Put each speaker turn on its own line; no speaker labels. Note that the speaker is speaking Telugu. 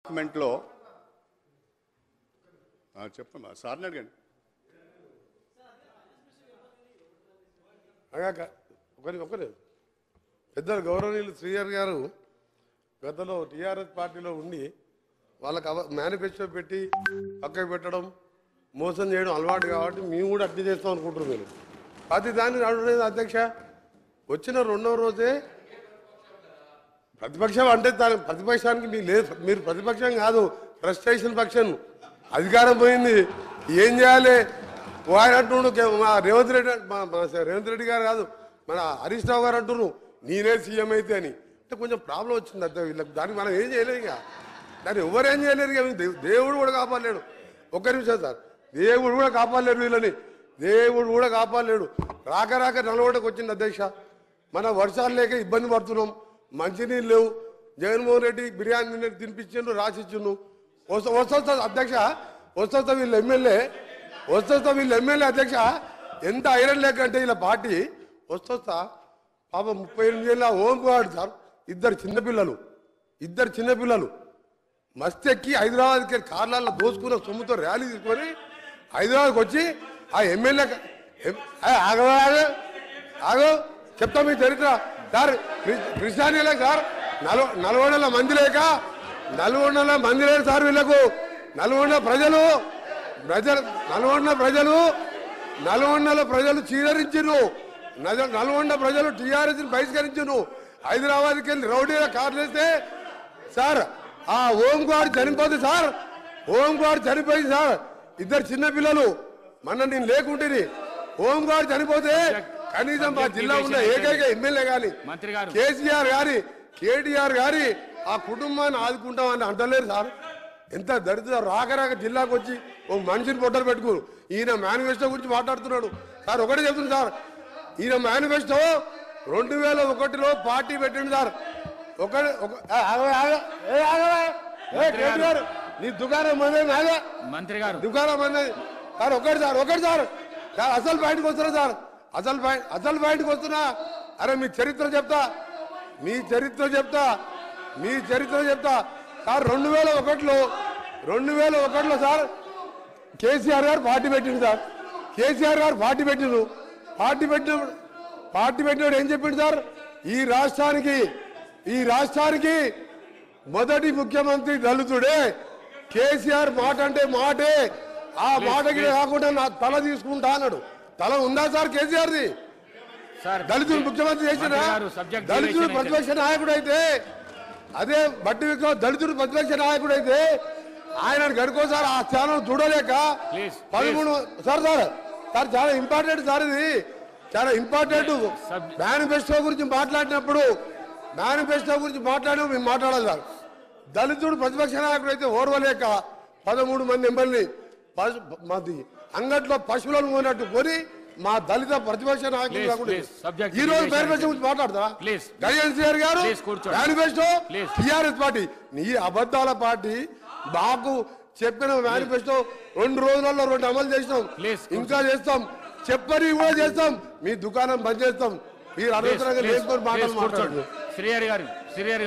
డాక్యుమెంట్లో చెప్పమ్మా సార్ని అడగండి.
ఒకరి పెద్దలు గౌరవనీయులు శ్రీహరి గారు గతంలో టీఆర్ఎస్ పార్టీలో ఉండి వాళ్ళకి మేనిఫెస్టో పెట్టి పక్కకు పెట్టడం మోసం చేయడం అలవాటు కాబట్టి మేము కూడా అట్లా చేస్తాం అనుకుంటున్నాం. మీరు ప్రతి దాన్ని అడగలేదు అధ్యక్ష. వచ్చిన రెండవ రోజే ప్రతిపక్షం అంటే ప్రతిపక్షానికి మీరు ప్రతిపక్షం కాదు, ఫ్రస్ట్రేషన్ పక్షం. అధికారం పోయింది, ఏం చేయాలి? ఆయన అంటున్నాడు మా రేవంత్ రెడ్డి గారు కాదు, మన హరీష్ రావు గారు అంటున్నారు నేనే సీఎం అయితే అని. అంటే కొంచెం ప్రాబ్లం వచ్చింది అంతే వీళ్ళకి. దానికి మనం ఏం చేయలేరు, ఇక దాన్ని ఎవరేం చేయలేరు. ఇక దేవుడు కూడా కాపాడలేడు. ఒక్క నిమిషం సార్, దేవుడు కూడా కాపాడలేడు వీళ్ళని, దేవుడు కూడా కాపాడలేడు. రాక రాక నలవటకు వచ్చింది అధ్యక్ష. మన వర్షాలు లేక ఇబ్బంది పడుతున్నాం, మంచినీళ్ళు లేవు. జగన్మోహన్ రెడ్డి బిర్యానీ తినిపించిండు, రాసిచ్చిండు. వస్తా అధ్యక్ష, వస్తా వీళ్ళు ఎమ్మెల్యే అధ్యక్ష. ఎంత ఐరన్ లేక అంటే వీళ్ళ పార్టీ వస్తా పాప 38 ఏళ్ళ ఓంకువాడు సార్. ఇద్దరు చిన్నపిల్లలు మస్తెక్కి హైదరాబాద్కి కార్లలో దోసుకున్న సొమ్ముతో ర్యాలీ తీసుకొని హైదరాబాద్కి వచ్చి ఆ ఎమ్మెల్యే ఆగో చెప్తా మీ చరిత్ర సార్. కృష్ణానీలే సార్, నల్గొండల మంది లేక సార్ వీళ్ళకు. నల్గొండ ప్రజలు చీదరించారు. నల్గొండ ప్రజలు టీఆర్ఎస్ బహిష్కరించారు. హైదరాబాద్కి వెళ్ళి రౌడీల కార్లు వేస్తే సార్ ఆ ఓంకువాడు చనిపోతుంది సార్. ఓంకువాడు చనిపోయింది సార్. ఇద్దరు చిన్నపిల్లలు మొన్న నేను లేకుంటే ఓంకువాడు చనిపోతే కనీసం మా జిల్లా ఉన్న ఏకైక ఎమ్మెల్యే గాని కేసీఆర్ గారి కేటీఆర్ గారి ఆ కుటుంబాన్ని ఆదుకుంటామని అంటలేరు సార్. ఎంత దరిద్ర రాక జిల్లాకు వచ్చి ఓ మనిషిని పొట్టలు పెట్టుకోరు. ఈయన మేనిఫెస్టో గురించి మాట్లాడుతున్నాడు సార్. ఒకటే చెప్తుంది సార్, ఈయన మేనిఫెస్టో 2001లో పార్టీ పెట్టింది సార్. నీ దుకాణం మంది
మంత్రి గారు
దుకాణం మంది సార్. ఒకటి సార్ అసలు బయటకు వస్తున్నా సార్. అసలు బయటకు వస్తున్నా. అరే మీ చరిత్ర చెప్తా సార్. 2001లో సార్ కేసీఆర్ గారు పార్టీ పెట్టిండు సార్. పార్టీ పెట్టినప్పుడు ఏం చెప్పిండు సార్? ఈ రాష్ట్రానికి మొదటి ముఖ్యమంత్రి దళితుడే. కేసీఆర్ మాట అంటే మాటే, ఆ మాటకి కాకుండా నా తల తీసుకుంటా అన్నాడు. తల ఉందా సార్ కేసీఆర్ది? దళితుడు ముఖ్యమంత్రి చేసిన దళితుడు ప్రతిపక్ష నాయకుడు అయితే, అదే బట్టి విక్రమ్ దళితుడు ప్రతిపక్ష నాయకుడు అయితే ఆయన గడుకోసారి ఆ స్థానం చూడలేక 13 సార్ చాలా ఇంపార్టెంట్ సార్. ఇది చాలా ఇంపార్టెంట్. మేనిఫెస్టో గురించి మాట్లాడినప్పుడు మేము మాట్లాడాలి సార్. దళితుడు ప్రతిపక్ష నాయకుడు అయితే ఓర్వలేక 13 మంది ఎమ్మెల్యేని అంగట్లో పశువులను కొన్నట్టు కొని మా దళిత ప్రతిపక్ష నాయకులు కాకుండా ఈ రోజు మేనిఫెస్టో గురించి మాట్లాడతా గడియన్ గారు. మేనిఫెస్టో టీఆర్ఎస్ పార్టీ నీ అబద్ధాల పార్టీ. మాకు చెప్పిన మేనిఫెస్టో 2 రోజులలో 2 అమలు చేసినాం, ఇంకా చేస్తాం. చెప్పని కూడా చేస్తాం. మీ దుకాణం బంద్ చేస్తాం. మీరు అనవసరంగా లేకపోతే మాట్లాడుతున్నారు.